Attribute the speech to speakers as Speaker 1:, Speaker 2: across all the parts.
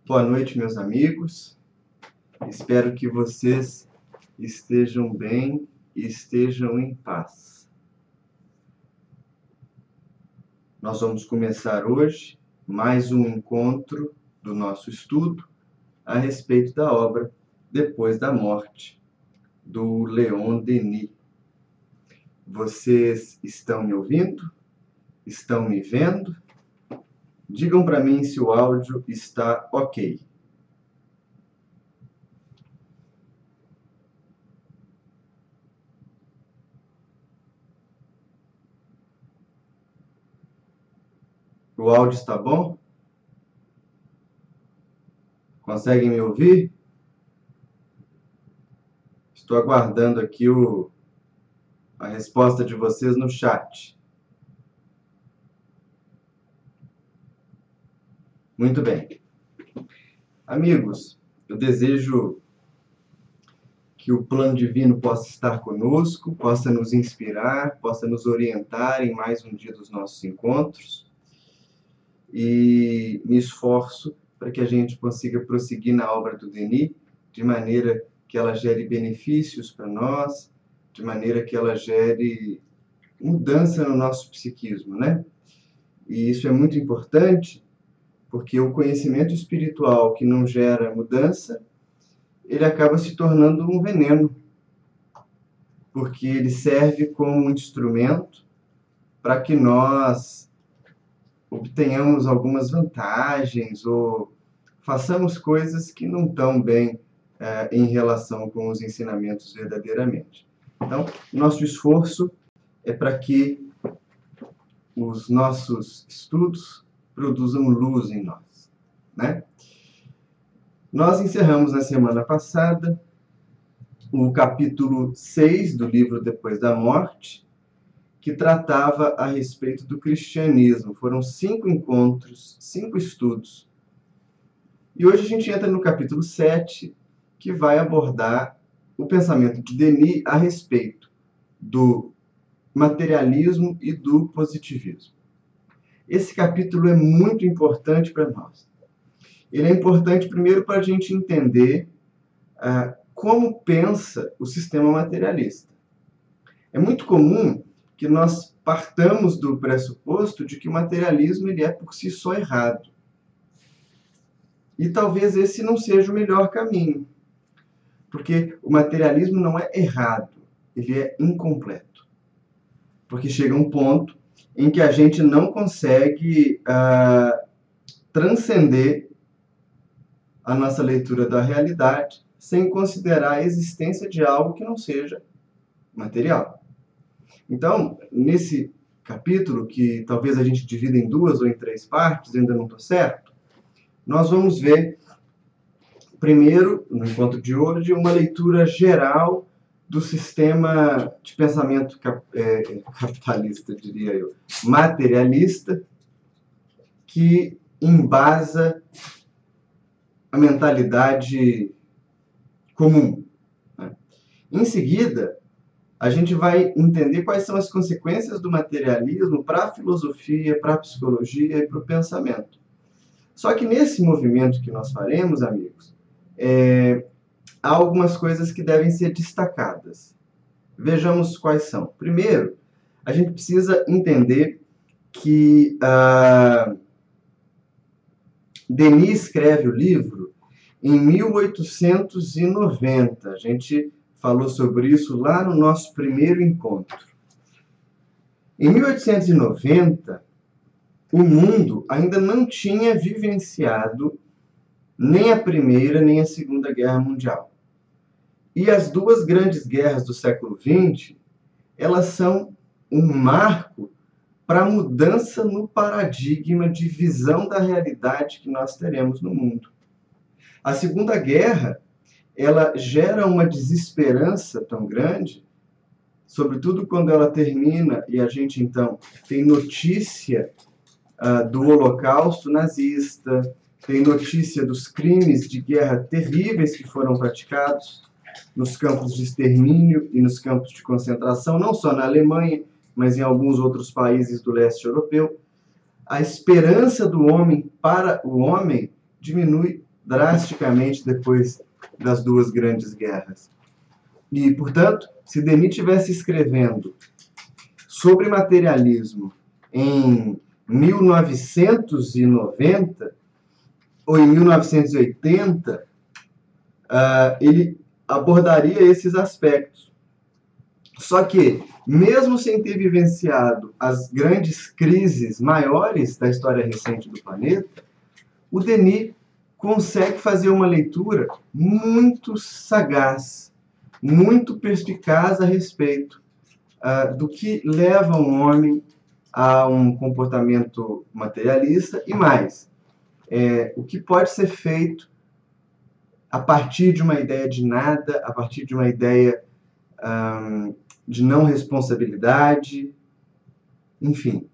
Speaker 1: Boa noite, meus amigos. Espero que vocês estejam bem e estejam em paz. Nós vamos começar hoje mais um encontro do nosso estudo a respeito da obra Depois da Morte, do Leon Denis. Vocês estão me ouvindo? Estão me vendo? Digam para mim se o áudio está ok. O áudio está bom? Conseguem me ouvir? Estou aguardando aqui a resposta de vocês no chat. Muito bem. Amigos, eu desejo que o plano divino possa estar conosco, possa nos inspirar, possa nos orientar em mais um dia dos nossos encontros. E me esforço para que a gente consiga prosseguir na obra do Denis, de maneira que ela gere benefícios para nós, de maneira que ela gere mudança no nosso psiquismo, né? E isso é muito importante, porque o conhecimento espiritual que não gera mudança, ele acaba se tornando um veneno, porque ele serve como um instrumento para que nós obtenhamos algumas vantagens ou façamos coisas que não estão bem em relação com os ensinamentos verdadeiramente. Então, nosso esforço é para que os nossos estudos produzam luz em nós, né? Nós encerramos na semana passada o capítulo 6 do livro Depois da Morte, que tratava a respeito do cristianismo. Foram 5 encontros, 5 estudos. E hoje a gente entra no capítulo 7, que vai abordar o pensamento de Denis a respeito do materialismo e do positivismo. Esse capítulo é muito importante para nós. Ele é importante primeiro para a gente entender como pensa o sistema materialista. É muito comum que nós partamos do pressuposto de que o materialismo ele é por si só errado. E talvez esse não seja o melhor caminho, porque o materialismo não é errado, ele é incompleto. Porque chega um ponto em que a gente não consegue transcender a nossa leitura da realidade sem considerar a existência de algo que não seja material. Então, nesse capítulo, que talvez a gente divida em 2 ou em 3 partes, ainda não estou certo, nós vamos ver, primeiro, no encontro de hoje, uma leitura geral do sistema de pensamento capitalista, diria eu, materialista, que embasa a mentalidade comum. Em seguida, a gente vai entender quais são as consequências do materialismo para a filosofia, para a psicologia e para o pensamento. Só que nesse movimento que nós faremos, amigos, há algumas coisas que devem ser destacadas. Vejamos quais são. Primeiro, a gente precisa entender que Denis escreve o livro em 1890. A gente falou sobre isso lá no nosso primeiro encontro. Em 1890, o mundo ainda não tinha vivenciado nem a Primeira nem a Segunda Guerra Mundial. E as 2 grandes guerras do século XX, elas são um marco para a mudança no paradigma de visão da realidade que nós teremos no mundo. A Segunda Guerra, ela gera uma desesperança tão grande, sobretudo quando ela termina e a gente, então, tem notícia do Holocausto nazista, tem notícia dos crimes de guerra terríveis que foram praticados nos campos de extermínio e nos campos de concentração, não só na Alemanha, mas em alguns outros países do leste europeu. A esperança do homem para o homem diminui drasticamente depois das duas grandes guerras. E, portanto, se Denis estivesse escrevendo sobre materialismo em 1990 ou em 1980, ele abordaria esses aspectos. Só que, mesmo sem ter vivenciado as grandes crises maiores da história recente do planeta, o Denis consegue fazer uma leitura muito sagaz, muito perspicaz a respeito do que leva um homem a um comportamento materialista e mais, o que pode ser feito a partir de uma ideia de nada, a partir de uma ideia de não responsabilidade, enfim.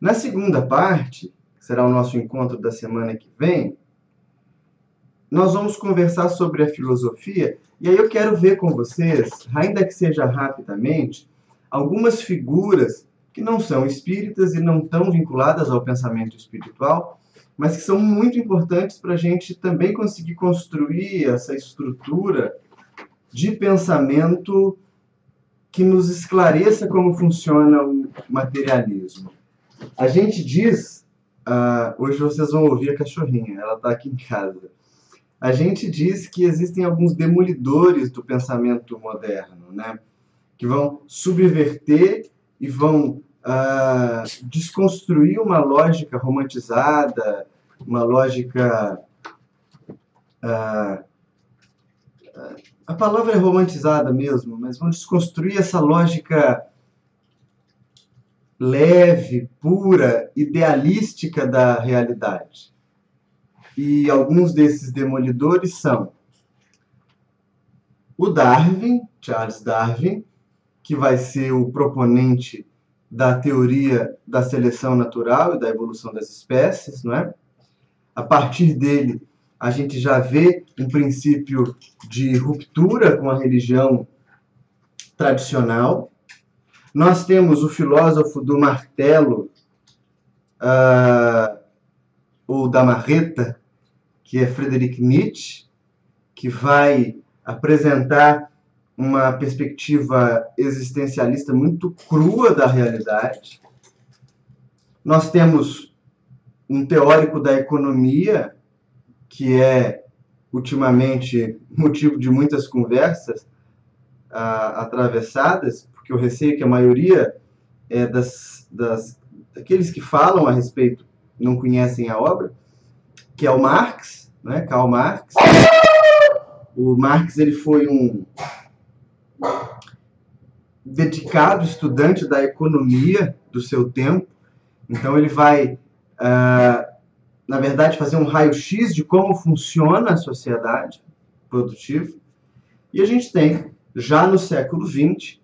Speaker 1: Na segunda parte, que será o nosso encontro da semana que vem, nós vamos conversar sobre a filosofia, e aí eu quero ver com vocês, ainda que seja rapidamente, algumas figuras que não são espíritas e não estão vinculadas ao pensamento espiritual, mas que são muito importantes para a gente também conseguir construir essa estrutura de pensamento que nos esclareça como funciona o materialismo. A gente diz, hoje vocês vão ouvir a cachorrinha, ela está aqui em casa. A gente diz que existem alguns demolidores do pensamento moderno, né? Que vão subverter e vão desconstruir uma lógica romantizada, uma lógica... a palavra é romantizada mesmo, mas vão desconstruir essa lógica leve, pura, idealística da realidade. E alguns desses demolidores são o Darwin, Charles Darwin, que vai ser o proponente da teoria da seleção natural e da evolução das espécies, não é? A partir dele, a gente já vê um princípio de ruptura com a religião tradicional. Nós temos o filósofo do martelo, ou da marreta, que é Friedrich Nietzsche, que vai apresentar uma perspectiva existencialista muito crua da realidade. Nós temos um teórico da economia, que é, ultimamente, motivo de muitas conversas atravessadas, porque eu receio que a maioria daqueles que falam a respeito não conhecem a obra, que é o Marx, né? Karl Marx. O Marx ele foi um dedicado estudante da economia do seu tempo, então ele vai, na verdade, fazer um raio-x de como funciona a sociedade produtiva. E a gente tem, já no século XX,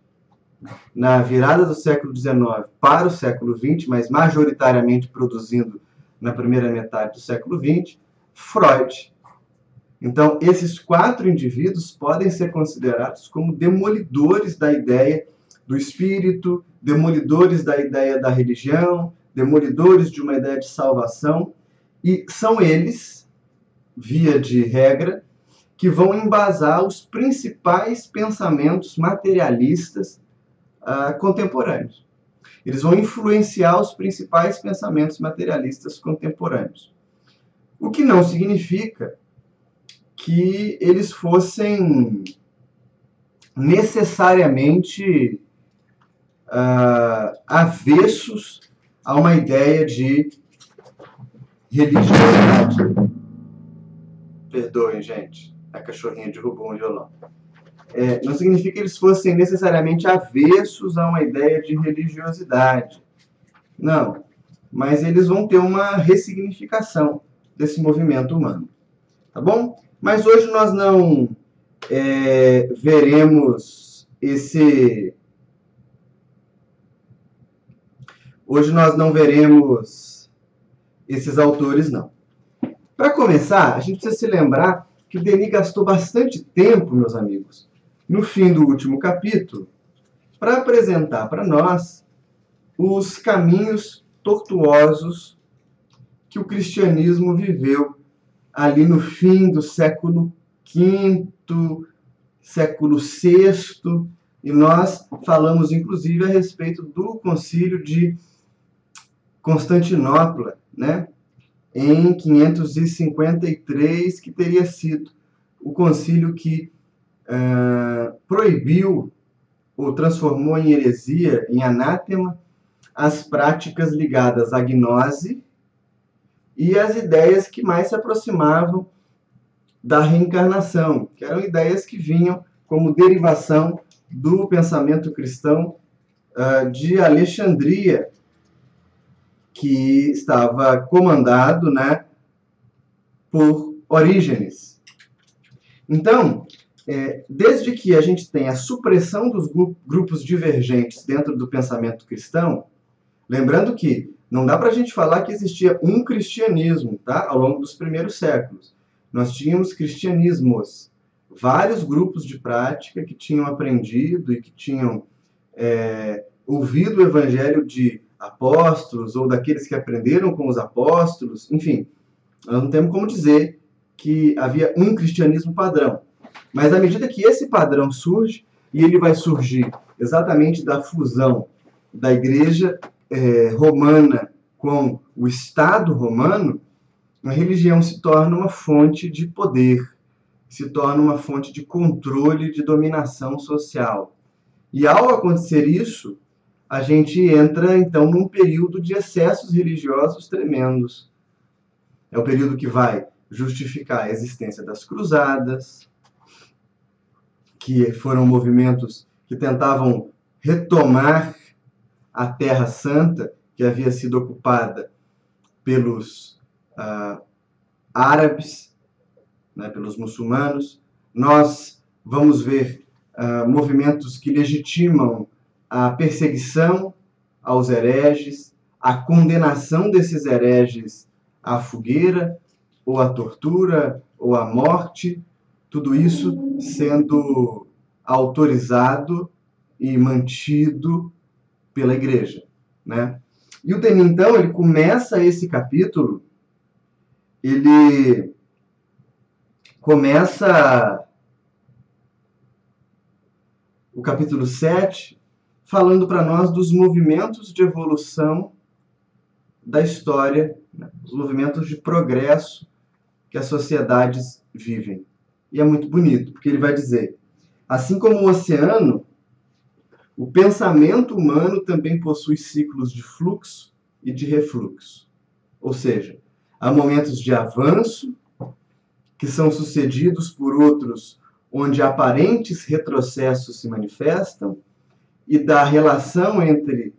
Speaker 1: na virada do século XIX para o século XX, mas majoritariamente produzindo na primeira metade do século XX, Freud. Então, esses 4 indivíduos podem ser considerados como demolidores da ideia do espírito, demolidores da ideia da religião, demolidores de uma ideia de salvação, e são eles, via de regra, que vão embasar os principais pensamentos materialistas contemporâneos. Eles vão influenciar os principais pensamentos materialistas contemporâneos. O que não significa que eles fossem necessariamente avessos a uma ideia de religiosidade. Perdoem, gente, a cachorrinha derrubou um violão. Não significa que eles fossem necessariamente avessos a uma ideia de religiosidade. Não, mas eles vão ter uma ressignificação desse movimento humano. Tá bom? Mas hoje nós não veremos esse... Hoje nós não veremos esses autores, não. Para começar, a gente precisa se lembrar que o Denis gastou bastante tempo, meus amigos, no fim do último capítulo, para apresentar para nós os caminhos tortuosos que o cristianismo viveu ali no fim do século V, século VI, e nós falamos inclusive a respeito do concílio de Constantinopla, né? Em 553, que teria sido o concílio que proibiu ou transformou em heresia, em anátema, as práticas ligadas à gnose e as ideias que mais se aproximavam da reencarnação, que eram ideias que vinham como derivação do pensamento cristão de Alexandria, que estava comandado, né, por Orígenes. Então, desde que a gente tem a supressão dos grupos divergentes dentro do pensamento cristão, lembrando que não dá para a gente falar que existia um cristianismo, tá? Ao longo dos primeiros séculos. Nós tínhamos cristianismos, vários grupos de prática que tinham aprendido e que tinham ouvido o evangelho de apóstolos ou daqueles que aprenderam com os apóstolos, enfim, nós não temos como dizer que havia um cristianismo padrão. Mas à medida que esse padrão surge, e ele vai surgir exatamente da fusão da igreja romana com o Estado romano, a religião se torna uma fonte de poder, se torna uma fonte de controle, de dominação social. E ao acontecer isso, a gente entra então num período de excessos religiosos tremendos. É o período que vai justificar a existência das cruzadas, que foram movimentos que tentavam retomar a Terra Santa, que havia sido ocupada pelos árabes, né, pelos muçulmanos. Nós vamos ver movimentos que legitimam a perseguição aos hereges, a condenação desses hereges à fogueira, ou à tortura, ou à morte, tudo isso sendo autorizado e mantido pela igreja, né? E o Denis, então, ele começa esse capítulo, ele começa o capítulo 7 falando para nós dos movimentos de evolução da história, né? Os movimentos de progresso que as sociedades vivem. E é muito bonito, porque ele vai dizer, assim como o oceano, o pensamento humano também possui ciclos de fluxo e de refluxo. Ou seja, há momentos de avanço, que são sucedidos por outros onde aparentes retrocessos se manifestam, e da relação entre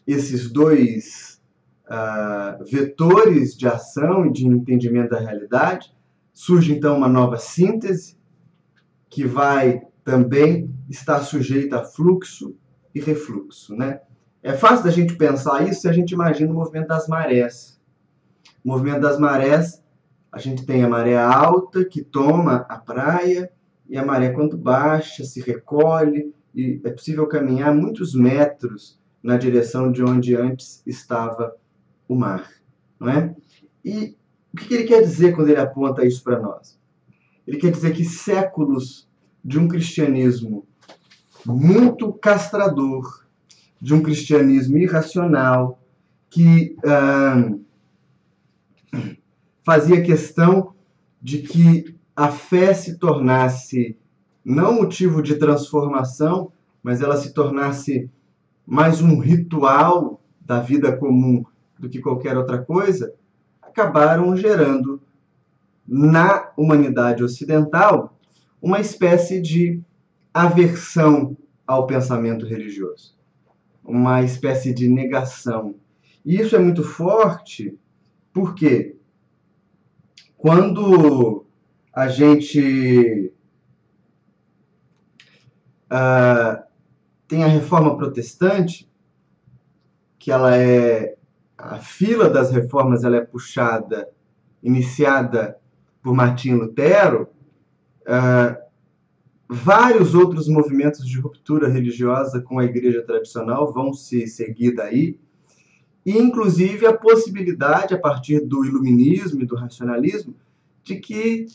Speaker 1: esses dois vetores de ação e de entendimento da realidade, surge então uma nova síntese, que vai também estar sujeita a fluxo e refluxo, né? É fácil da gente pensar isso se a gente imagina o movimento das marés. O movimento das marés, a gente tem a maré alta, que toma a praia, e a maré, quando baixa, se recolhe, e é possível caminhar muitos metros na direção de onde antes estava o mar, não é? E o que ele quer dizer quando ele aponta isso para nós? Ele quer dizer que séculos de um cristianismo muito castrador, de um cristianismo irracional, que fazia questão de que a fé se tornasse não motivo de transformação, mas ela se tornasse mais um ritual da vida comum do que qualquer outra coisa, acabaram gerando na humanidade ocidental uma espécie de aversão ao pensamento religioso, uma espécie de negação. E isso é muito forte porque quando a gente tem a Reforma Protestante, que ela a fila das reformas ela é puxada, iniciada por Martinho Lutero, vários outros movimentos de ruptura religiosa com a igreja tradicional vão se seguir daí, e inclusive a possibilidade, a partir do iluminismo e do racionalismo, de que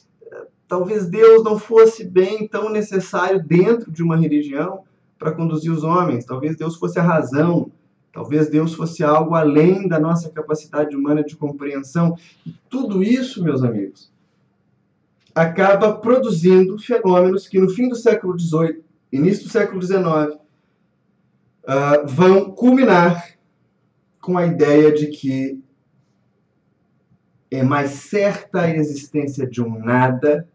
Speaker 1: talvez Deus não fosse bem tão necessário dentro de uma religião para conduzir os homens. Talvez Deus fosse a razão. Talvez Deus fosse algo além da nossa capacidade humana de compreensão. E tudo isso, meus amigos, acaba produzindo fenômenos que no fim do século XVIII, início do século XIX, vão culminar com a ideia de que é mais certa a existência de um nada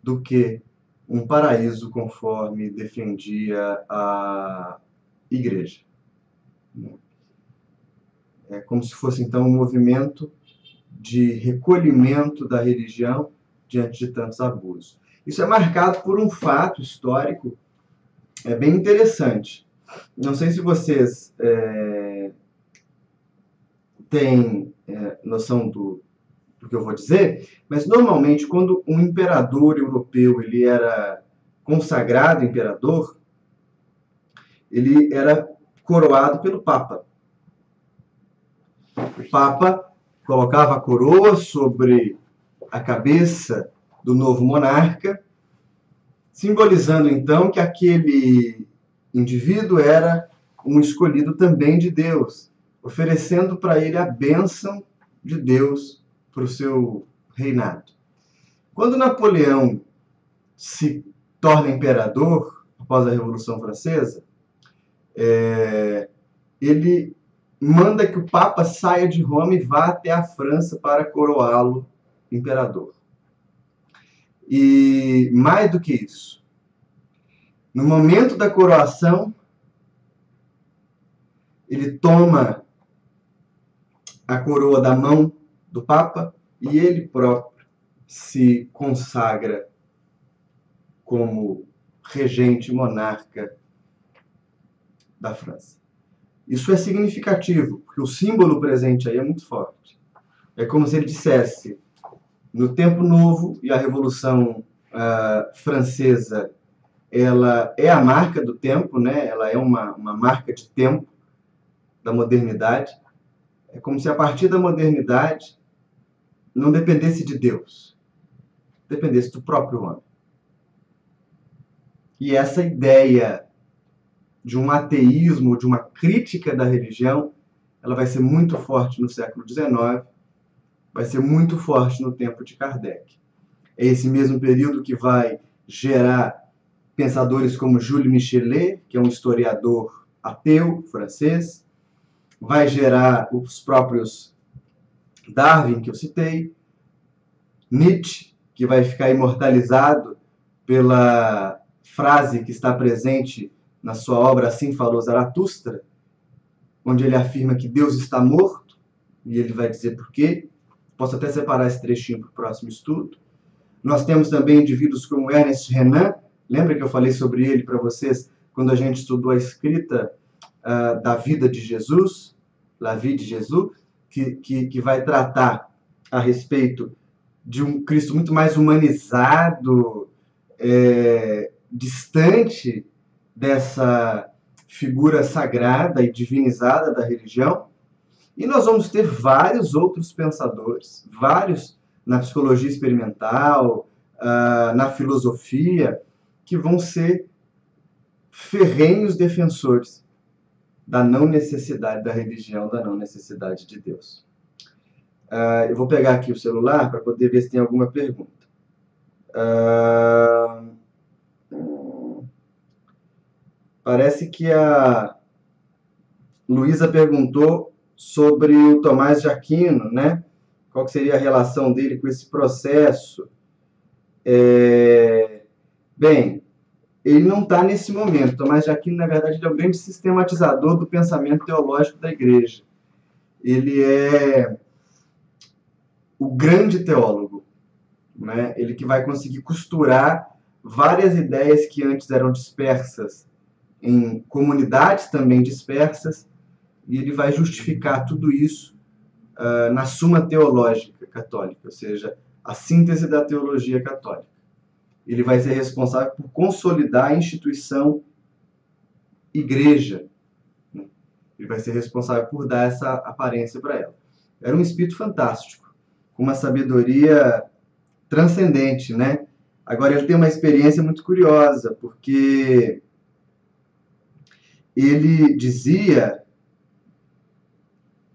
Speaker 1: do que um paraíso, conforme defendia a Igreja. É como se fosse, então, um movimento de recolhimento da religião diante de tantos abusos. Isso é marcado por um fato histórico bem interessante. Não sei se vocês têm noção do que eu vou dizer, mas normalmente quando um imperador europeu ele era consagrado imperador, ele era coroado pelo Papa. O Papa colocava a coroa sobre a cabeça do novo monarca, simbolizando então que aquele indivíduo era um escolhido também de Deus, oferecendo para ele a bênção de Deus para o seu reinado. Quando Napoleão se torna imperador, após a Revolução Francesa, ele manda que o Papa saia de Roma e vá até a França para coroá-lo imperador. E mais do que isso, no momento da coroação, ele toma a coroa da mão do Papa e ele próprio se consagra como regente monarca da França. Isso é significativo, porque o símbolo presente aí é muito forte. É como se ele dissesse, no tempo novo, e a Revolução Francesa, ela é a marca do tempo, né? Ela é uma marca de tempo da modernidade. É como se a partir da modernidade não dependesse de Deus, dependesse do próprio homem. E essa ideia de um ateísmo, de uma crítica da religião, ela vai ser muito forte no século XIX, vai ser muito forte no tempo de Kardec. É esse mesmo período que vai gerar pensadores como Jules Michelet, que é um historiador ateu francês, vai gerar os próprios Darwin, que eu citei, Nietzsche, que vai ficar imortalizado pela frase que está presente na sua obra Assim Falou Zaratustra, onde ele afirma que Deus está morto, e ele vai dizer por quê. Posso até separar esse trechinho para o próximo estudo. Nós temos também indivíduos como Ernest Renan, lembra que eu falei sobre ele para vocês quando a gente estudou a escrita da vida de Jesus, La Vie de Jesus, que vai tratar a respeito de um Cristo muito mais humanizado, distante dessa figura sagrada e divinizada da religião. E nós vamos ter vários outros pensadores, vários na psicologia experimental, na filosofia, que vão ser ferrenhos defensores da não necessidade da religião, da não necessidade de Deus. Eu vou pegar aqui o celular para poder ver se tem alguma pergunta. Parece que a Luísa perguntou sobre o Tomás de Aquino, né? Qual que seria a relação dele com esse processo? Bem, ele não está nesse momento. Tomás de Aquino, na verdade, ele é o grande sistematizador do pensamento teológico da Igreja. Ele é o grande teólogo, né? Ele que vai conseguir costurar várias ideias que antes eram dispersas em comunidades também dispersas, e ele vai justificar tudo isso na Suma Teológica Católica, ou seja, a síntese da teologia católica. Ele vai ser responsável por consolidar a instituição igreja. Ele vai ser responsável por dar essa aparência para ela. Era um espírito fantástico, com uma sabedoria transcendente, né? Agora, ele tem uma experiência muito curiosa, porque ele dizia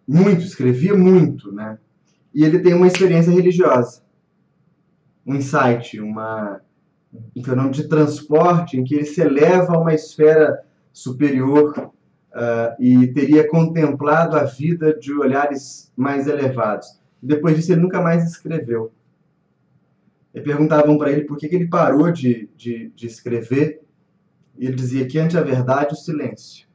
Speaker 1: muito, escrevia muito, né? E ele tem uma experiência religiosa, um insight, um fenômeno de transporte em que ele se eleva a uma esfera superior e teria contemplado a vida de olhares mais elevados. Depois disso, ele nunca mais escreveu. E perguntavam para ele por que ele parou de escrever, e ele dizia que ante a verdade, o silêncio.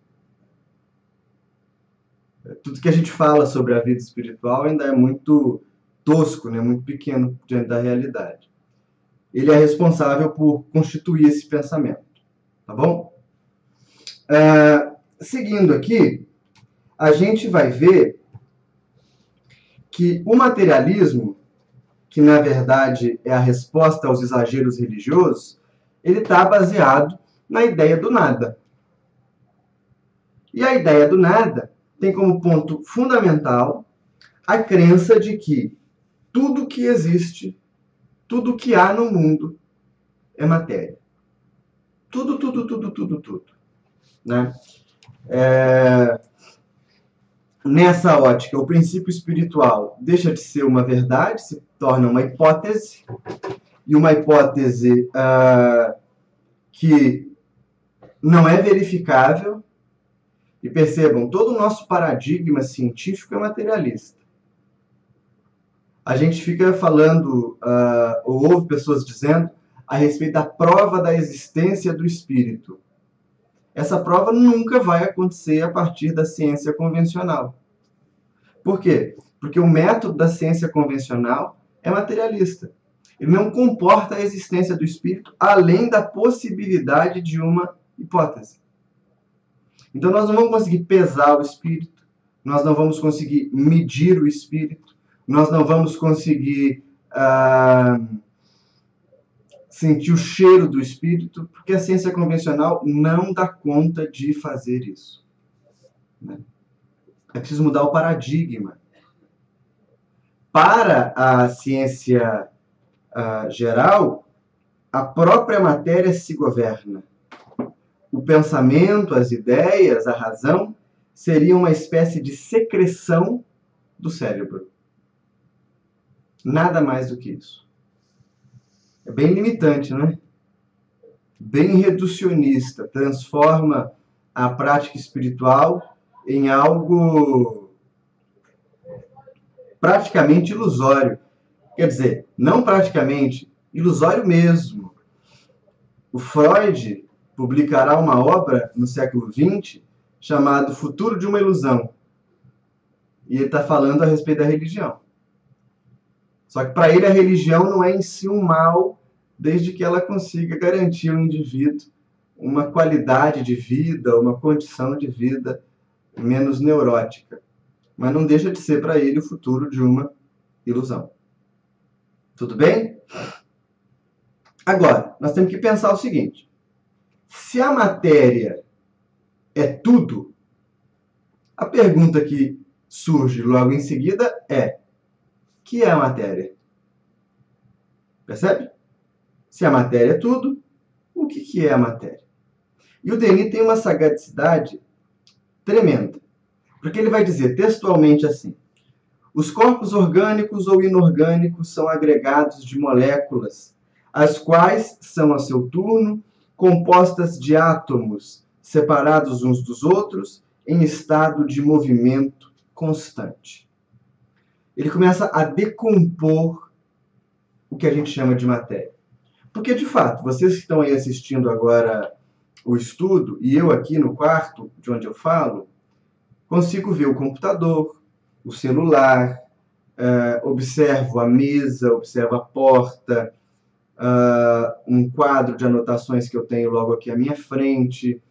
Speaker 1: Tudo que a gente fala sobre a vida espiritual ainda é muito tosco, né? Muito pequeno diante da realidade. Ele é responsável por constituir esse pensamento, tá bom? Seguindo aqui, a gente vai ver que o materialismo, que na verdade é a resposta aos exageros religiosos, ele está baseado na ideia do nada. E a ideia do nada tem como ponto fundamental a crença de que tudo que existe, tudo que há no mundo é matéria. Tudo, tudo, tudo, tudo, tudo. Né? Nessa ótica, o princípio espiritual deixa de ser uma verdade, se torna uma hipótese, e uma hipótese que não é verificável. E percebam, todo o nosso paradigma científico é materialista. A gente fica falando, ou ouve pessoas dizendo, a respeito da prova da existência do espírito. Essa prova nunca vai acontecer a partir da ciência convencional. Por quê? Porque o método da ciência convencional é materialista. Ele não comporta a existência do espírito além da possibilidade de uma hipótese. Então nós não vamos conseguir pesar o espírito, nós não vamos conseguir medir o espírito, nós não vamos conseguir sentir o cheiro do espírito, porque a ciência convencional não dá conta de fazer isso. Né? É preciso mudar o paradigma. Para a ciência geral, a própria matéria se governa. O pensamento, as ideias, a razão, seriam uma espécie de secreção do cérebro. Nada mais do que isso. É bem limitante, não é? Bem reducionista. Transforma a prática espiritual em algo praticamente ilusório. Quer dizer, não praticamente, ilusório mesmo. O Freud publicará uma obra no século XX chamada Futuro de uma Ilusão. E ele está falando a respeito da religião. Só que para ele a religião não é em si um mal, desde que ela consiga garantir ao indivíduo uma qualidade de vida, uma condição de vida menos neurótica. Mas não deixa de ser para ele o futuro de uma ilusão. Tudo bem? Agora, nós temos que pensar o seguinte. Se a matéria é tudo, a pergunta que surge logo em seguida é: o que é a matéria? Percebe? Se a matéria é tudo, o que é a matéria? E o Denis tem uma sagacidade tremenda, porque ele vai dizer textualmente assim: os corpos orgânicos ou inorgânicos são agregados de moléculas, as quais são, a seu turno, compostas de átomos separados uns dos outros em estado de movimento constante. Ele começa a decompor o que a gente chama de matéria. Porque, de fato, vocês que estão aí assistindo agora o estudo, e eu aqui no quarto, de onde eu falo, consigo ver o computador, o celular, observo a mesa, observo a porta, um quadro de anotações que eu tenho logo aqui à minha frente,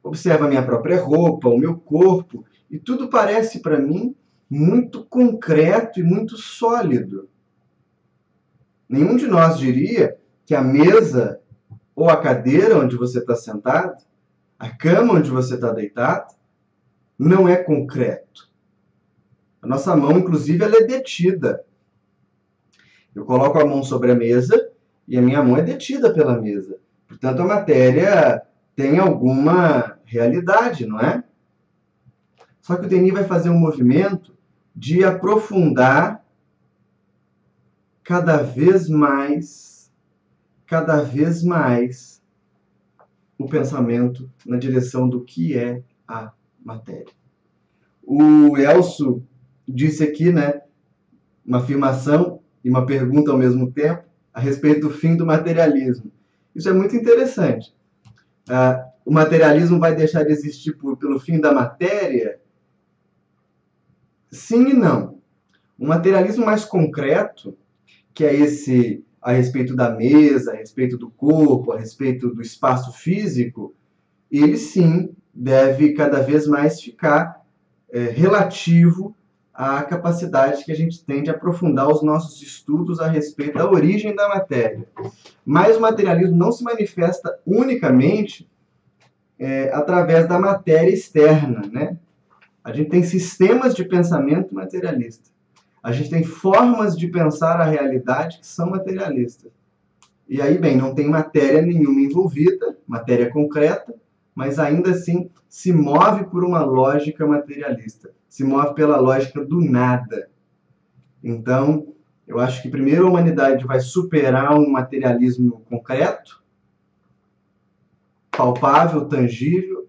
Speaker 1: observo a minha própria roupa, o meu corpo, e tudo parece para mim muito concreto e muito sólido. Nenhum de nós diria que a mesa ou a cadeira onde você está sentado, a cama onde você está deitado, não é concreto. A nossa mão, inclusive, ela é detida. Eu coloco a mão sobre a mesa e a minha mão é detida pela mesa. Portanto, a matéria tem alguma realidade, não é? Só que o Denis vai fazer um movimento de aprofundar cada vez mais o pensamento na direção do que é a matéria. O Elcio disse aqui, né, uma afirmação e uma pergunta ao mesmo tempo a respeito do fim do materialismo. Isso é muito interessante. O materialismo vai deixar de existir pelo fim da matéria? Sim e não. Um materialismo mais concreto, que é esse a respeito da mesa, a respeito do corpo, a respeito do espaço físico, ele sim deve cada vez mais ficar relativo à capacidade que a gente tem de aprofundar os nossos estudos a respeito da origem da matéria. Mas o materialismo não se manifesta unicamente através da matéria externa, né? A gente tem sistemas de pensamento materialista. A gente tem formas de pensar a realidade que são materialistas. E aí, bem, não tem matéria nenhuma envolvida, matéria concreta, mas ainda assim se move por uma lógica materialista, se move pela lógica do nada. Então, eu acho que primeiro a humanidade vai superar um materialismo concreto, palpável, tangível,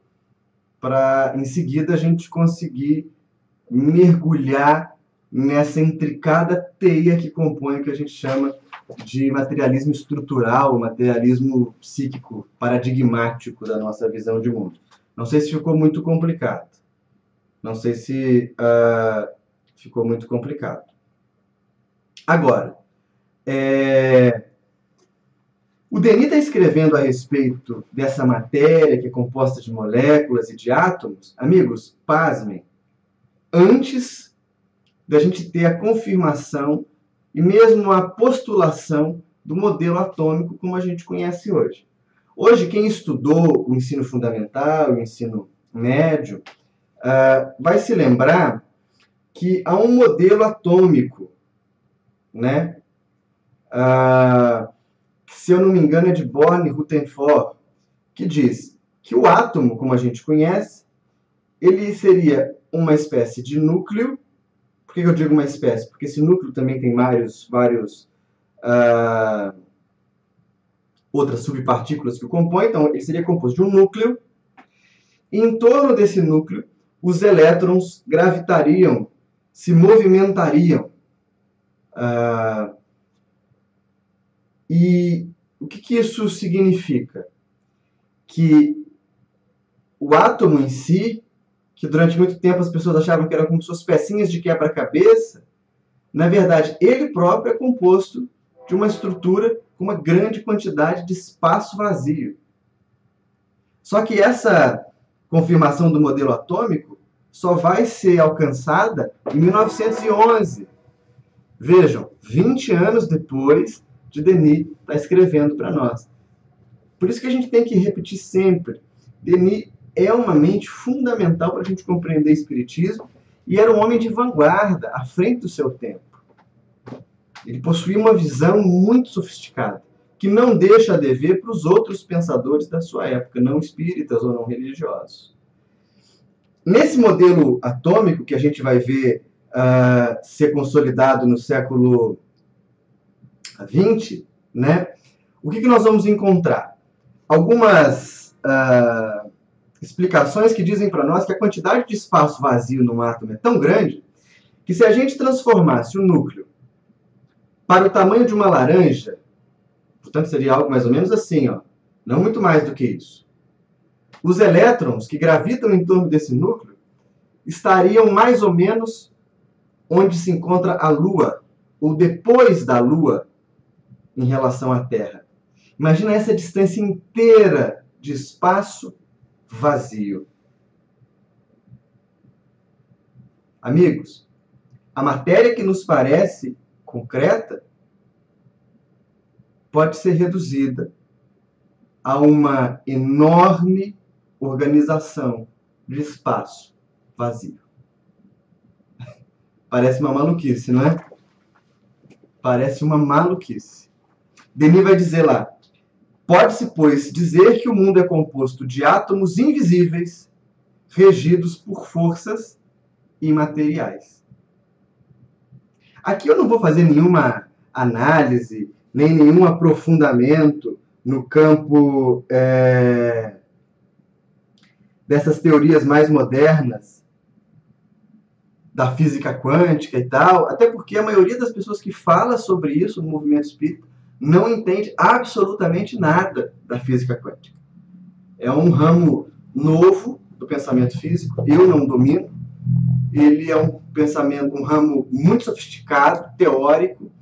Speaker 1: para em seguida a gente conseguir mergulhar nessa intricada teia que compõe o que a gente chama de materialismo estrutural, materialismo psíquico, paradigmático da nossa visão de mundo. Não sei se ficou muito complicado. Não sei se ficou muito complicado. Agora, o Denis está escrevendo a respeito dessa matéria que é composta de moléculas e de átomos. Amigos, pasmem, antes da gente ter a confirmação e mesmo a postulação do modelo atômico como a gente conhece hoje. Hoje, quem estudou o ensino fundamental, o ensino médio, vai se lembrar que há um modelo atômico, né? Se eu não me engano é de Born e Rutherford, que diz que o átomo, como a gente conhece, ele seria uma espécie de núcleo. Por que eu digo uma espécie? Porque esse núcleo também tem vários outras subpartículas que o compõem, então ele seria composto de um núcleo, e em torno desse núcleo os elétrons gravitariam, se movimentariam. E o que isso significa? Que o átomo em si, que durante muito tempo as pessoas achavam que eram como suas pecinhas de quebra-cabeça, na verdade, ele próprio é composto de uma estrutura com uma grande quantidade de espaço vazio. Só que essa confirmação do modelo atômico só vai ser alcançada em 1911. Vejam, 20 anos depois de Denis estar escrevendo para nós. Por isso que a gente tem que repetir sempre. Denis é uma mente fundamental para a gente compreender o espiritismo e era um homem de vanguarda, à frente do seu tempo. Ele possuía uma visão muito sofisticada, que não deixa a dever para os outros pensadores da sua época, não espíritas ou não religiosos. Nesse modelo atômico, que a gente vai ver ser consolidado no século XX, né, o que nós vamos encontrar? Algumas explicações que dizem para nós que a quantidade de espaço vazio no átomo é tão grande que se a gente transformasse o núcleo para o tamanho de uma laranja, portanto seria algo mais ou menos assim, ó, não muito mais do que isso. Os elétrons que gravitam em torno desse núcleo estariam mais ou menos onde se encontra a Lua, ou depois da Lua, em relação à Terra. Imagina essa distância inteira de espaço vazio. Amigos, a matéria que nos parece concreta pode ser reduzida a uma enorme organização de espaço vazio. Parece uma maluquice, não é? Parece uma maluquice. Denis vai dizer lá: pode-se, pois, dizer que o mundo é composto de átomos invisíveis, regidos por forças imateriais. Aqui eu não vou fazer nenhuma análise, nem nenhum aprofundamento no campo dessas teorias mais modernas, da física quântica e tal, até porque a maioria das pessoas que fala sobre isso no movimento espírita não entende absolutamente nada da física quântica. É um ramo novo do pensamento físico, eu não domino. Ele é um pensamento, um ramo muito sofisticado, teórico,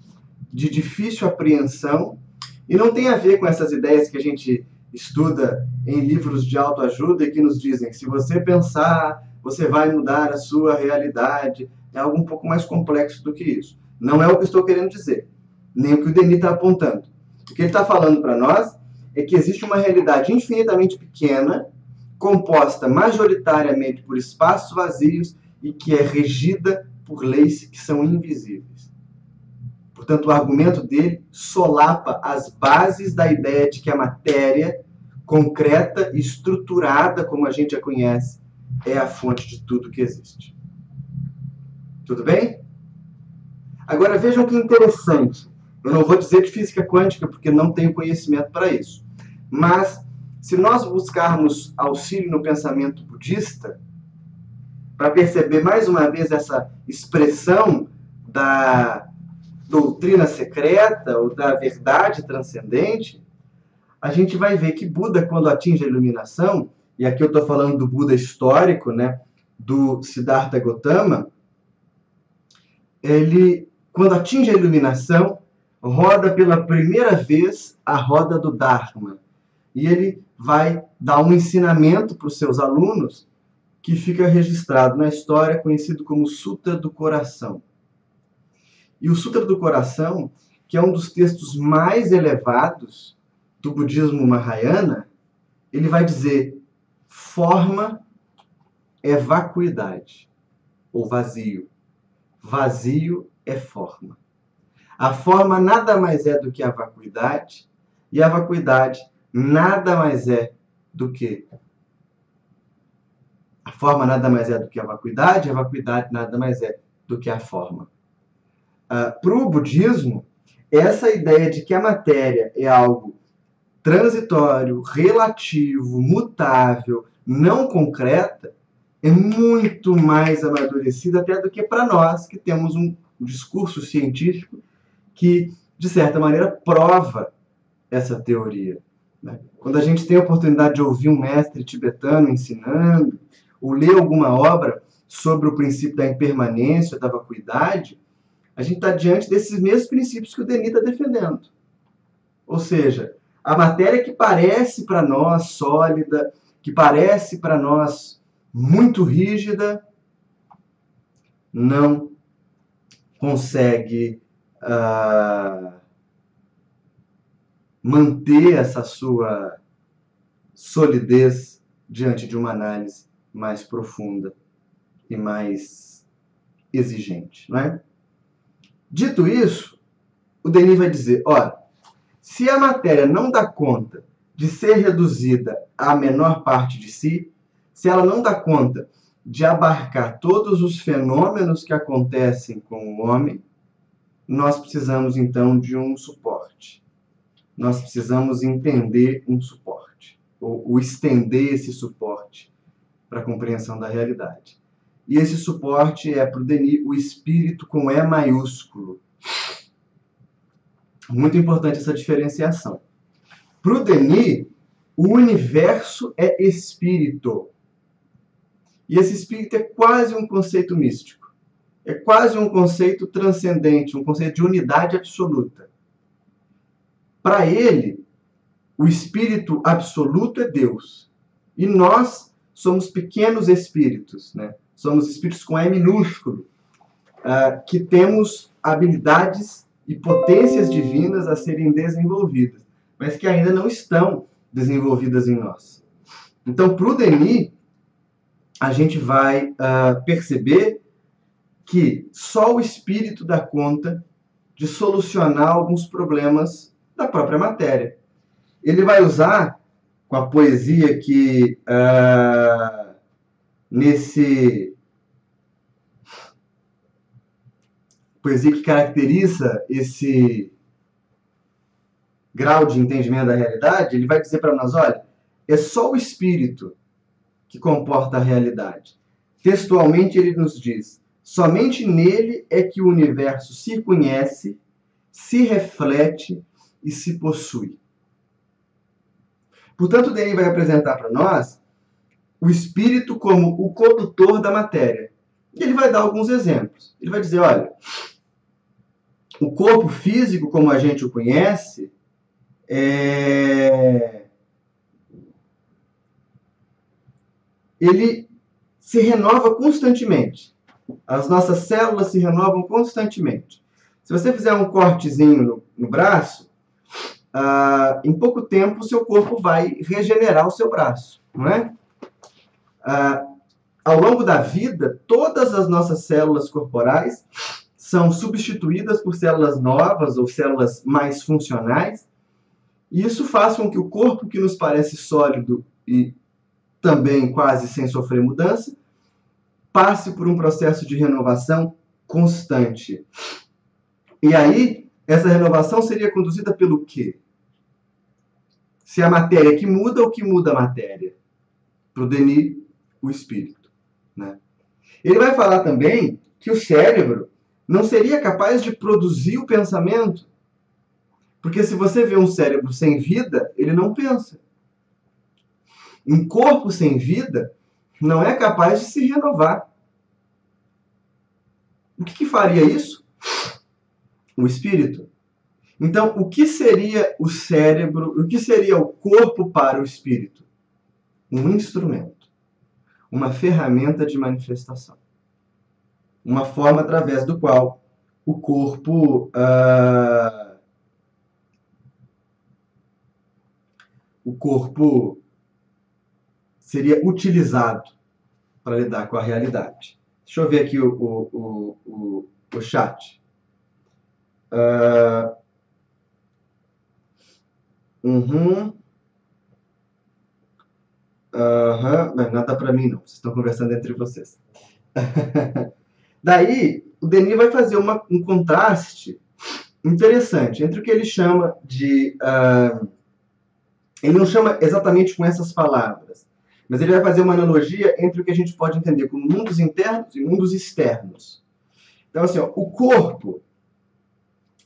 Speaker 1: de difícil apreensão, e não tem a ver com essas ideias que a gente estuda em livros de autoajuda e que nos dizem: se você pensar, você vai mudar a sua realidade. É algo um pouco mais complexo do que isso. Não é o que eu estou querendo dizer, nem o que o Denis está apontando. O que ele está falando para nós é que existe uma realidade infinitamente pequena, composta majoritariamente por espaços vazios e que é regida por leis que são invisíveis. Portanto, o argumento dele solapa as bases da ideia de que a matéria concreta e estruturada, como a gente a conhece, é a fonte de tudo que existe. Tudo bem? Agora vejam que interessante. Eu não vou dizer de física quântica porque não tenho conhecimento para isso. Mas se nós buscarmos auxílio no pensamento budista, para perceber mais uma vez essa expressão da doutrina secreta ou da verdade transcendente, a gente vai ver que Buda, quando atinge a iluminação, e aqui eu estou falando do Buda histórico, né, do Siddhartha Gautama, ele, quando atinge a iluminação, roda pela primeira vez a roda do Dharma. E ele vai dar um ensinamento para os seus alunos que fica registrado na história, conhecido como Sutra do Coração. E o Sutra do Coração, que é um dos textos mais elevados do budismo Mahayana, ele vai dizer: forma é vacuidade, ou vazio. Vazio é forma. A forma nada mais é do que a vacuidade, e a vacuidade nada mais é do que... A forma nada mais é do que a vacuidade nada mais é do que a forma. Para o budismo, essa ideia de que a matéria é algo transitório, relativo, mutável, não concreta, é muito mais amadurecida até do que para nós, que temos um discurso científico que, de certa maneira, prova essa teoria. Quando a gente tem a oportunidade de ouvir um mestre tibetano ensinando, ou ler alguma obra sobre o princípio da impermanência, da vacuidade, a gente está diante desses mesmos princípios que o Denis está defendendo. Ou seja, a matéria que parece para nós sólida, que parece para nós muito rígida, não consegue manter essa sua solidez diante de uma análise mais profunda e mais exigente, não é? Dito isso, o Denis vai dizer: olha, se a matéria não dá conta de ser reduzida à menor parte de si, se ela não dá conta de abarcar todos os fenômenos que acontecem com o homem, nós precisamos então de um suporte. Nós precisamos entender um suporte, ou estender esse suporte para a compreensão da realidade. E esse suporte é, para o Denis, o espírito com E maiúsculo. Muito importante essa diferenciação. Para o Denis, o universo é espírito. E esse espírito é quase um conceito místico. É quase um conceito transcendente, um conceito de unidade absoluta. Para ele, o espírito absoluto é Deus. E nós somos pequenos espíritos, né? Somos espíritos com E minúsculo, que temos habilidades e potências divinas a serem desenvolvidas, mas que ainda não estão desenvolvidas em nós. Então, para o Denis, a gente vai perceber que só o espírito dá conta de solucionar alguns problemas da própria matéria. Ele vai usar, com a poesia que poesia que caracteriza esse grau de entendimento da realidade, ele vai dizer para nós, olha, é só o espírito que comporta a realidade. Textualmente ele nos diz, somente nele é que o universo se conhece, se reflete e se possui. Portanto, Denis vai apresentar para nós o espírito como o condutor da matéria. E ele vai dar alguns exemplos. Ele vai dizer, olha, o corpo físico, como a gente o conhece, ele se renova constantemente. As nossas células se renovam constantemente. Se você fizer um cortezinho no braço, em pouco tempo o seu corpo vai regenerar o seu braço, não é? Ao longo da vida, todas as nossas células corporais são substituídas por células novas ou células mais funcionais, e isso faz com que o corpo que nos parece sólido e também quase sem sofrer mudança, passe por um processo de renovação constante. E aí, essa renovação seria conduzida pelo quê? Se a matéria que muda ou que muda a matéria? Para o Denis, o espírito. Né? Ele vai falar também que o cérebro não seria capaz de produzir o pensamento, porque se você vê um cérebro sem vida, ele não pensa. Um corpo sem vida não é capaz de se renovar. O que faria isso? O espírito. Então, o que seria o cérebro, o que seria o corpo para o espírito? Um instrumento, uma ferramenta de manifestação. Uma forma através do qual o corpo seria utilizado para lidar com a realidade. Deixa eu ver aqui o chat. Nada para mim não, vocês estão conversando entre vocês. Daí, o Denis vai fazer um contraste interessante entre o que ele chama de... ele não chama exatamente com essas palavras, mas ele vai fazer uma analogia entre o que a gente pode entender como mundos internos e mundos externos. Então, assim, o corpo,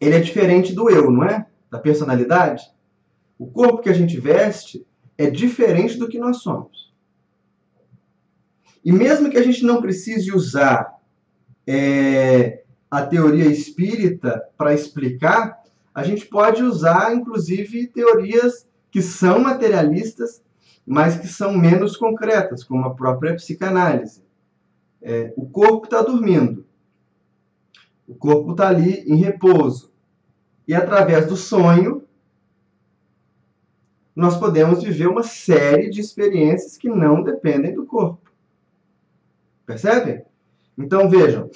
Speaker 1: ele é diferente do eu, não é? Da personalidade. O corpo que a gente veste é diferente do que nós somos. E mesmo que a gente não precise usar a teoria espírita para explicar, a gente pode usar, inclusive, teorias que são materialistas, mas que são menos concretas, como a própria psicanálise. O corpo está dormindo. O corpo está ali em repouso. E através do sonho, nós podemos viver uma série de experiências que não dependem do corpo. Percebem? Então, vejam.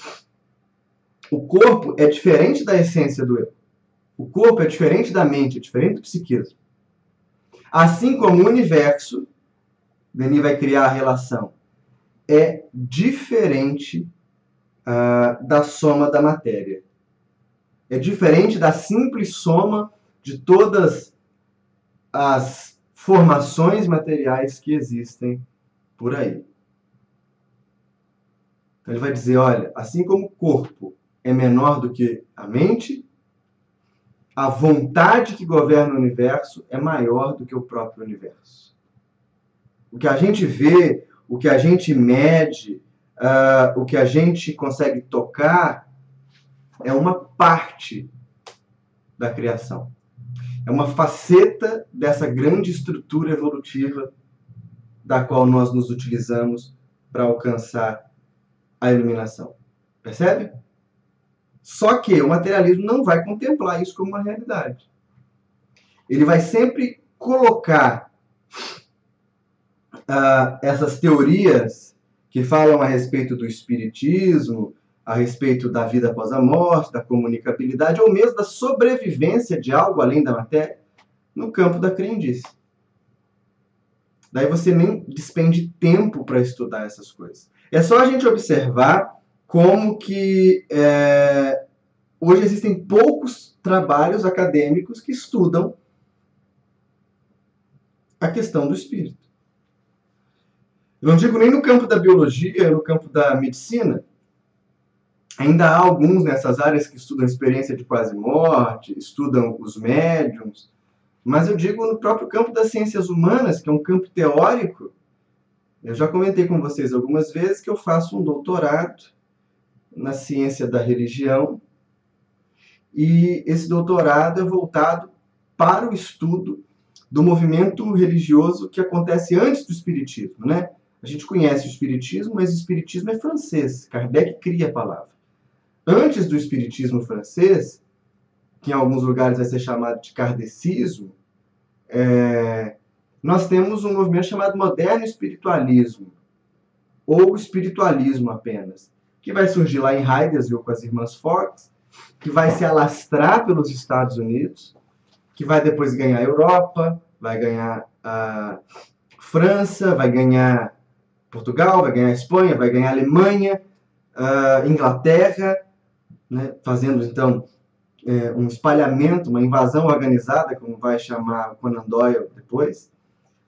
Speaker 1: O corpo é diferente da essência do eu. O corpo é diferente da mente, é diferente do psiquismo. Assim como o universo, Denis vai criar a relação, é diferente da soma da matéria. É diferente da simples soma de todas as formações materiais que existem por aí. Então ele vai dizer, olha, assim como o corpo é menor do que a mente, a vontade que governa o universo é maior do que o próprio universo. O que a gente vê, o que a gente mede, o que a gente consegue tocar, é uma parte da criação. É uma faceta dessa grande estrutura evolutiva da qual nós nos utilizamos para alcançar a iluminação. Percebe? Só que o materialismo não vai contemplar isso como uma realidade. Ele vai sempre colocar essas teorias que falam a respeito do espiritismo, a respeito da vida após a morte, da comunicabilidade, ou mesmo da sobrevivência de algo além da matéria, no campo da crendice. Daí você nem despende tempo para estudar essas coisas. É só a gente observar como que hoje existem poucos trabalhos acadêmicos que estudam a questão do espírito. Eu não digo nem no campo da biologia, no campo da medicina. Ainda há alguns nessas áreas que estudam a experiência de quase-morte, estudam os médiums, mas eu digo no próprio campo das ciências humanas, que é um campo teórico. Eu já comentei com vocês algumas vezes que eu faço um doutorado na ciência da religião, e esse doutorado é voltado para o estudo do movimento religioso que acontece antes do espiritismo, né? A gente conhece o espiritismo, mas o espiritismo é francês. Kardec cria a palavra. Antes do espiritismo francês, que em alguns lugares vai ser chamado de kardecismo, nós temos um movimento chamado moderno espiritualismo, ou espiritualismo apenas, que vai surgir lá em Hydesville com as irmãs Fox, que vai se alastrar pelos Estados Unidos, que vai depois ganhar a Europa, vai ganhar a França, vai ganhar Portugal, vai ganhar a Espanha, vai ganhar a Alemanha, a Inglaterra, né, fazendo então um espalhamento, uma invasão organizada, como vai chamar Conan Doyle depois.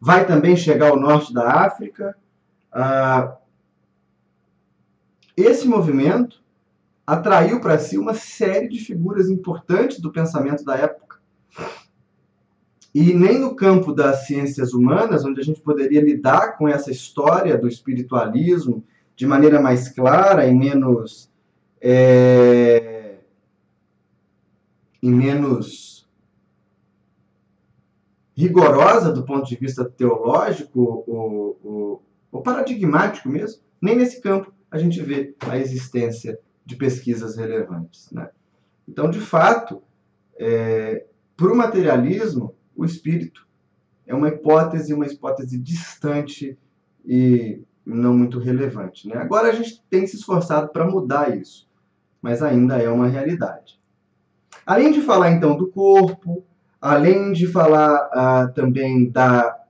Speaker 1: Vai também chegar ao norte da África. Esse movimento atraiu para si uma série de figuras importantes do pensamento da época. E nem no campo das ciências humanas, onde a gente poderia lidar com essa história do espiritualismo de maneira mais clara e menos rigorosa do ponto de vista teológico ou paradigmático mesmo, nem nesse campo a gente vê a existência de pesquisas relevantes, né? Então, de fato, para o materialismo, o espírito é uma hipótese distante e não muito relevante, né? Agora a gente tem se esforçado para mudar isso, mas ainda é uma realidade. Além de falar, então, do corpo, além de falar também da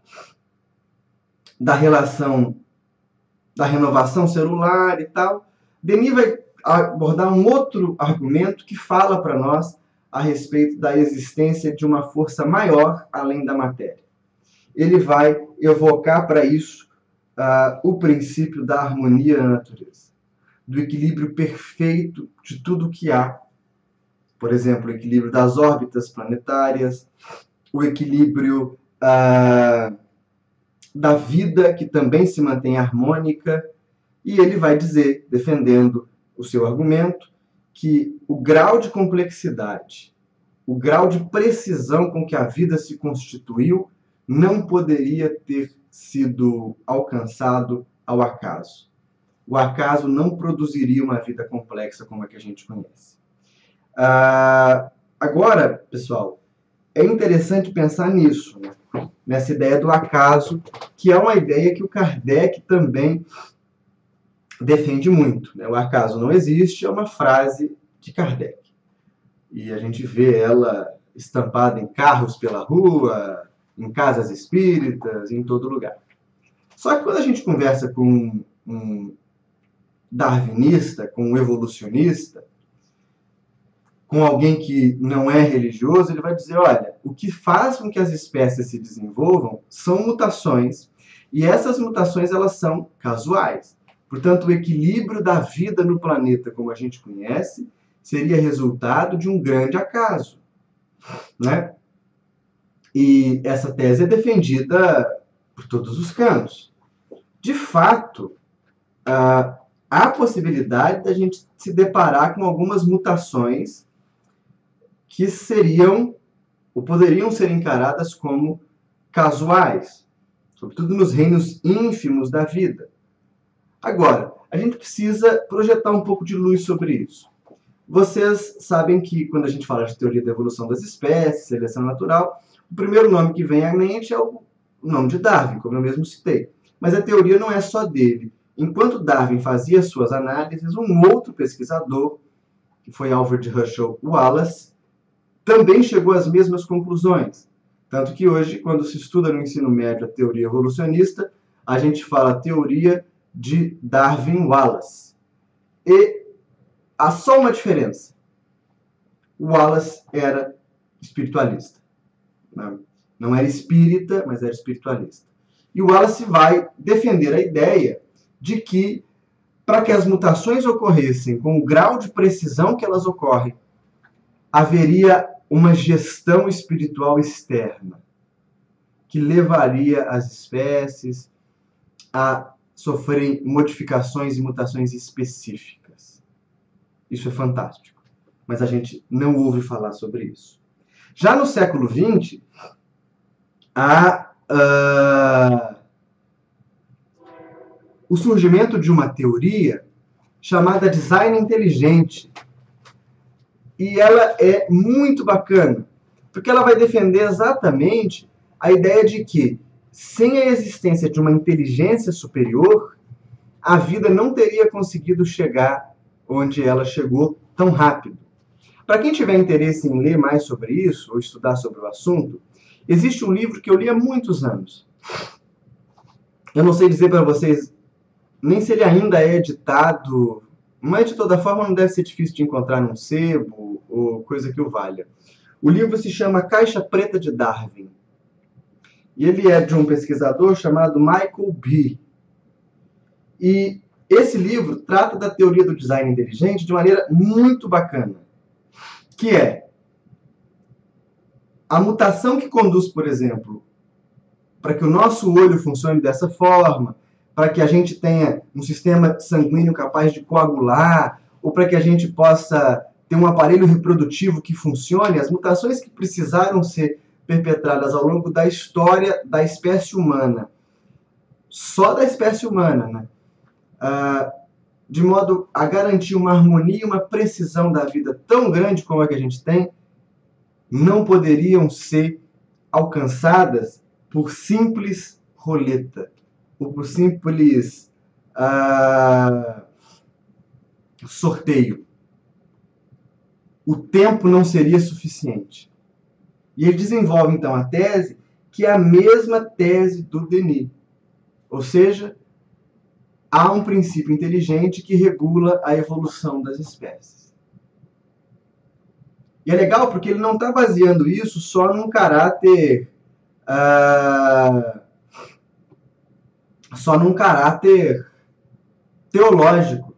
Speaker 1: relação, da renovação celular e tal, Denis vai abordar um outro argumento que fala para nós a respeito da existência de uma força maior além da matéria. Ele vai evocar para isso o princípio da harmonia na natureza, do equilíbrio perfeito de tudo que há. Por exemplo, o equilíbrio das órbitas planetárias, o equilíbrio da vida, que também se mantém harmônica, e ele vai dizer, defendendo o seu argumento, que o grau de complexidade, o grau de precisão com que a vida se constituiu não poderia ter sido alcançado ao acaso. O acaso não produziria uma vida complexa como a que a gente conhece. Agora, pessoal, é interessante pensar nisso, né? Nessa ideia do acaso, que é uma ideia que o Kardec também defende muito, né? O acaso não existe é uma frase de Kardec. E a gente vê ela estampada em carros pela rua, em casas espíritas, em todo lugar. Só que quando a gente conversa com um darwinista, com um evolucionista, com alguém que não é religioso, ele vai dizer, olha, o que faz com que as espécies se desenvolvam são mutações, e essas mutações elas são casuais. Portanto, o equilíbrio da vida no planeta, como a gente conhece, seria resultado de um grande acaso, né? E essa tese é defendida por todos os cantos. De fato, há possibilidade da gente se deparar com algumas mutações que seriam ou poderiam ser encaradas como casuais, sobretudo nos reinos ínfimos da vida. Agora, a gente precisa projetar um pouco de luz sobre isso. Vocês sabem que quando a gente fala de teoria da evolução das espécies, seleção natural, o primeiro nome que vem à mente é o nome de Darwin, como eu mesmo citei. Mas a teoria não é só dele. Enquanto Darwin fazia suas análises, um outro pesquisador, que foi Alfred Russel Wallace, também chegou às mesmas conclusões. Tanto que hoje, quando se estuda no ensino médio a teoria evolucionista, a gente fala teoria de Darwin-Wallace. E há só uma diferença. Wallace era espiritualista. Não era espírita, mas era espiritualista. E Wallace vai defender a ideia de que, para que as mutações ocorressem com o grau de precisão que elas ocorrem, haveria uma gestão espiritual externa que levaria as espécies a sofrerem modificações e mutações específicas. Isso é fantástico, mas a gente não ouve falar sobre isso. Já no século XX, há o surgimento de uma teoria chamada design inteligente. E ela é muito bacana, porque ela vai defender exatamente a ideia de que, sem a existência de uma inteligência superior, a vida não teria conseguido chegar onde ela chegou tão rápido. Para quem tiver interesse em ler mais sobre isso, ou estudar sobre o assunto, existe um livro que eu li há muitos anos. Eu não sei dizer para vocês nem se ele ainda é editado, mas de toda forma não deve ser difícil de encontrar num sebo ou coisa que o valha. O livro se chama Caixa Preta de Darwin. E ele é de um pesquisador chamado Michael B. E esse livro trata da teoria do design inteligente de maneira muito bacana, que é a mutação que conduz, por exemplo, para que o nosso olho funcione dessa forma, para que a gente tenha um sistema sanguíneo capaz de coagular, ou para que a gente possa ter um aparelho reprodutivo que funcione, as mutações que precisaram ser perpetradas ao longo da história da espécie humana, só da espécie humana, né? De modo a garantir uma harmonia e uma precisão da vida tão grande como a que a gente tem, não poderiam ser alcançadas por simples roleta, ou por simples sorteio. O tempo não seria suficiente. E ele desenvolve, então, a tese que é a mesma tese do Denis. Ou seja, há um princípio inteligente que regula a evolução das espécies. E é legal porque ele não está baseando isso só num caráter teológico.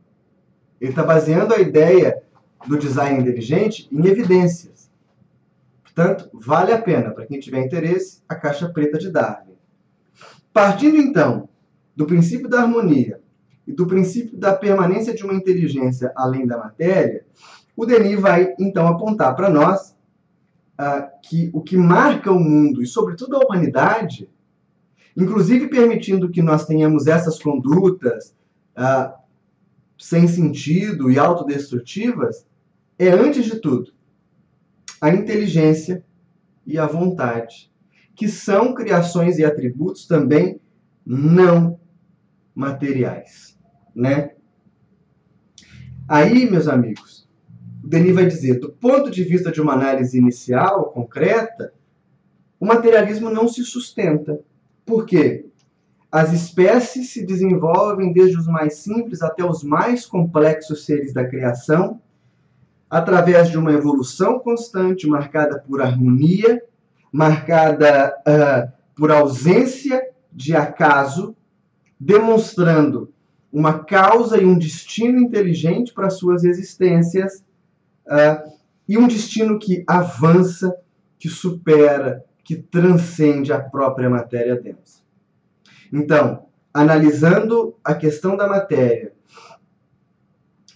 Speaker 1: Ele está baseando a ideia do design inteligente em evidências. Portanto, vale a pena, para quem tiver interesse, a Caixa Preta de Darwin. Partindo, então, do princípio da harmonia e do princípio da permanência de uma inteligência além da matéria, o Denis vai, então, apontar para nós que o que marca o mundo e, sobretudo, a humanidade, inclusive permitindo que nós tenhamos essas condutas sem sentido e autodestrutivas, é, antes de tudo, a inteligência e a vontade, que são criações e atributos também não materiais, né? Aí, meus amigos, o Denis vai dizer, do ponto de vista de uma análise inicial, concreta, o materialismo não se sustenta. Por quê? As espécies se desenvolvem desde os mais simples até os mais complexos seres da criação, através de uma evolução constante, marcada por harmonia, marcada por ausência de acaso, demonstrando uma causa e um destino inteligente para suas existências, e um destino que avança, que supera, que transcende a própria matéria densa. Então, analisando a questão da matéria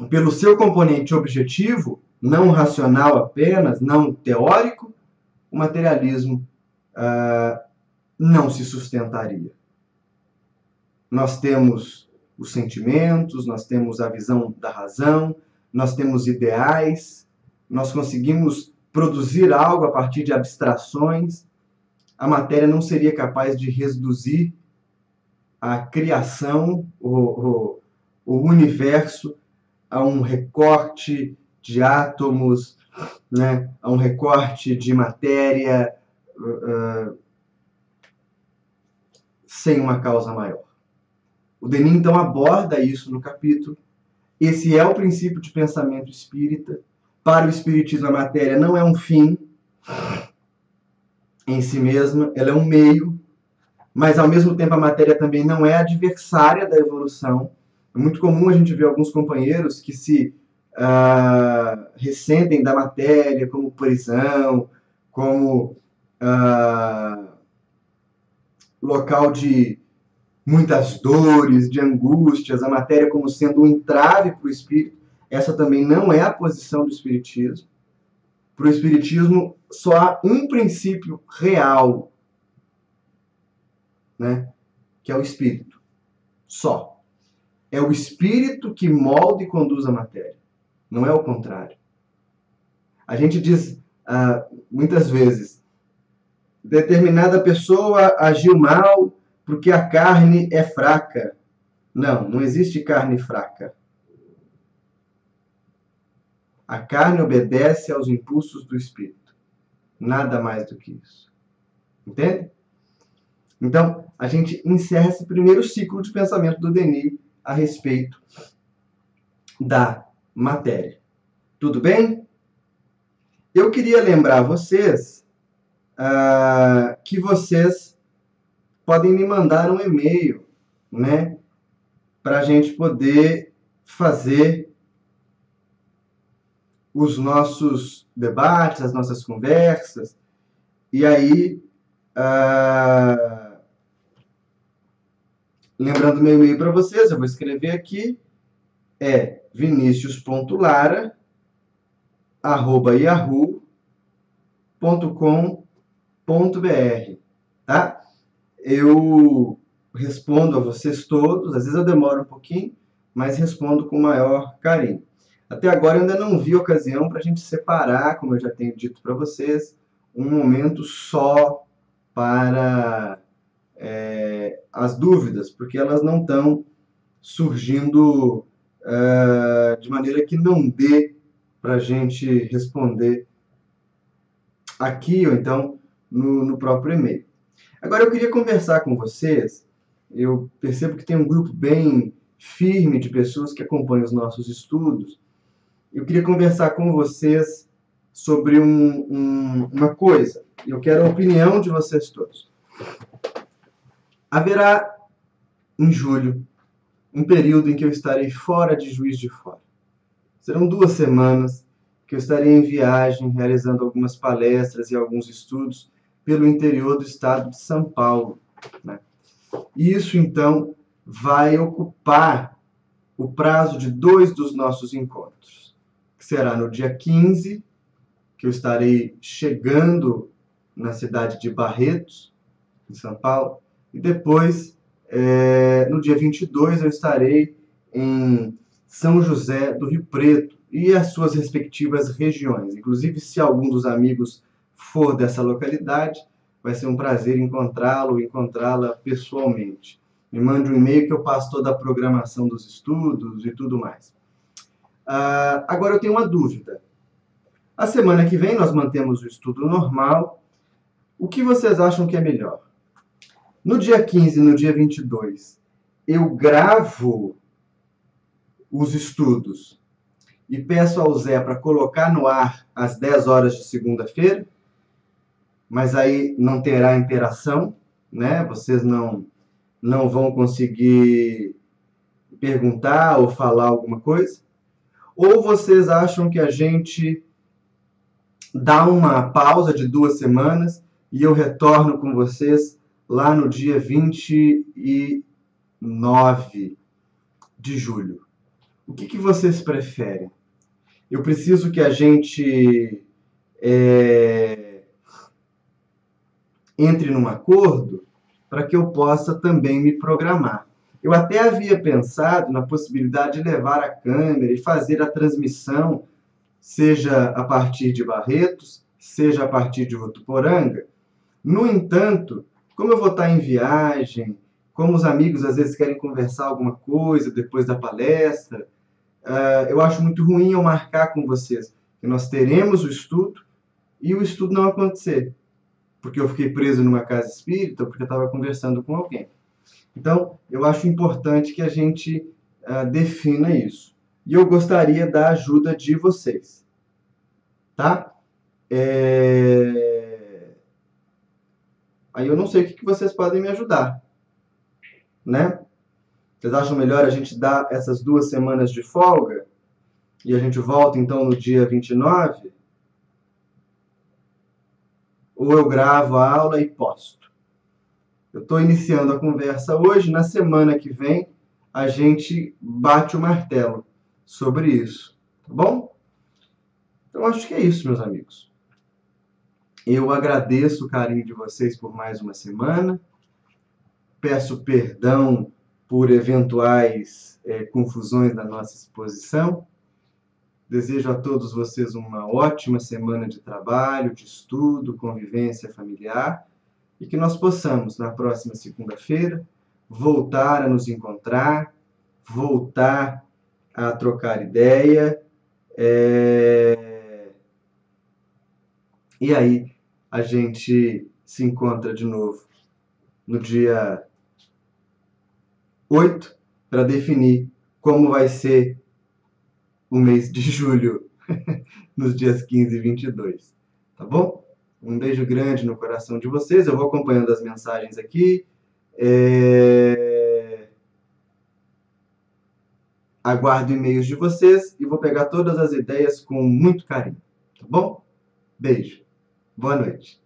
Speaker 1: pelo seu componente objetivo, não racional apenas, não teórico, o materialismo não se sustentaria. Nós temos os sentimentos, nós temos a visão da razão, nós temos ideais, nós conseguimos produzir algo a partir de abstrações. A matéria não seria capaz de reduzir a criação, o universo, a um recorte de átomos, né, a um recorte de matéria sem uma causa maior. O Denis, então, aborda isso no capítulo. Esse é o princípio de pensamento espírita. Para o espiritismo, a matéria não é um fim em si mesma, ela é um meio, mas ao mesmo tempo a matéria também não é adversária da evolução. É muito comum a gente ver alguns companheiros que se ressentem da matéria como prisão, como local de muitas dores, de angústias, a matéria como sendo um entrave para o espírito. Essa também não é a posição do espiritismo. Para o espiritismo só há um princípio real, né, que é o espírito. Só. É o espírito que molda e conduz a matéria. Não é o contrário. A gente diz muitas vezes, determinada pessoa agiu mal porque a carne é fraca. Não, não existe carne fraca. A carne obedece aos impulsos do espírito. Nada mais do que isso. Entende? Então, a gente encerra esse primeiro ciclo de pensamento do Denis a respeito da matéria. Tudo bem? Eu queria lembrar vocês que vocês podem me mandar um e-mail, né, para a gente poder fazer os nossos debates, as nossas conversas. E aí, lembrando meu e-mail para vocês, eu vou escrever aqui, é vinicius.lara@yahoo.com.br, tá? Eu respondo a vocês todos, às vezes eu demoro um pouquinho, mas respondo com o maior carinho. Até agora eu ainda não vi ocasião para a gente separar, como eu já tenho dito para vocês, um momento só para as dúvidas, porque elas não estão surgindo de maneira que não dê para a gente responder aqui ou então no próprio e-mail. Agora eu queria conversar com vocês, eu percebo que tem um grupo bem firme de pessoas que acompanham os nossos estudos. Eu queria conversar com vocês sobre uma coisa. Eu quero a opinião de vocês todos. Haverá, em julho, um período em que eu estarei fora de Juiz de Fora. Serão 2 semanas que eu estarei em viagem, realizando algumas palestras e alguns estudos pelo interior do estado de São Paulo, né? E isso, então, vai ocupar o prazo de 2 dos nossos encontros, que será no dia 15, que eu estarei chegando na cidade de Barretos, em São Paulo, e depois, no dia 22, eu estarei em São José do Rio Preto e as suas respectivas regiões. Inclusive, se algum dos amigos for dessa localidade, vai ser um prazer encontrá-lo, encontrá-la pessoalmente. Me mande um e-mail que eu passo toda a programação dos estudos e tudo mais. Agora eu tenho uma dúvida. A semana que vem nós mantemos o estudo normal. O que vocês acham que é melhor? No dia 15 e no dia 22, eu gravo os estudos e peço ao Zé para colocar no ar às 10 horas de segunda-feira, mas aí não terá interação, né? Vocês não vão conseguir perguntar ou falar alguma coisa? Ou vocês acham que a gente dá uma pausa de 2 semanas e eu retorno com vocês lá no dia 29 de julho? O que vocês preferem? Eu preciso que a gente entre num acordo para que eu possa também me programar. Eu até havia pensado na possibilidade de levar a câmera e fazer a transmissão, seja a partir de Barretos, seja a partir de Votuporanga. No entanto, como eu vou estar em viagem, como os amigos às vezes querem conversar alguma coisa depois da palestra, eu acho muito ruim eu marcar com vocês que nós teremos o estudo e o estudo não acontecer, porque eu fiquei preso numa casa espírita ou porque eu estava conversando com alguém. Então, eu acho importante que a gente defina isso. E eu gostaria da ajuda de vocês, tá? Aí eu não sei o que vocês podem me ajudar, né? Vocês acham melhor a gente dar essas 2 semanas de folga e a gente volta então no dia 29? Ou eu gravo a aula e posto? Eu estou iniciando a conversa hoje, na semana que vem a gente bate o martelo sobre isso, tá bom? Então acho que é isso, meus amigos. Eu agradeço o carinho de vocês por mais uma semana. Peço perdão por eventuais confusões na nossa exposição. Desejo a todos vocês uma ótima semana de trabalho, de estudo, convivência familiar e que nós possamos, na próxima segunda-feira, voltar a nos encontrar, voltar a trocar ideia. E aí a gente se encontra de novo no dia 8 para definir como vai ser o mês de julho, nos dias 15 e 22. Tá bom? Um beijo grande no coração de vocês. Eu vou acompanhando as mensagens aqui. Aguardo e-mails de vocês e vou pegar todas as ideias com muito carinho. Tá bom? Beijo. Boa noite.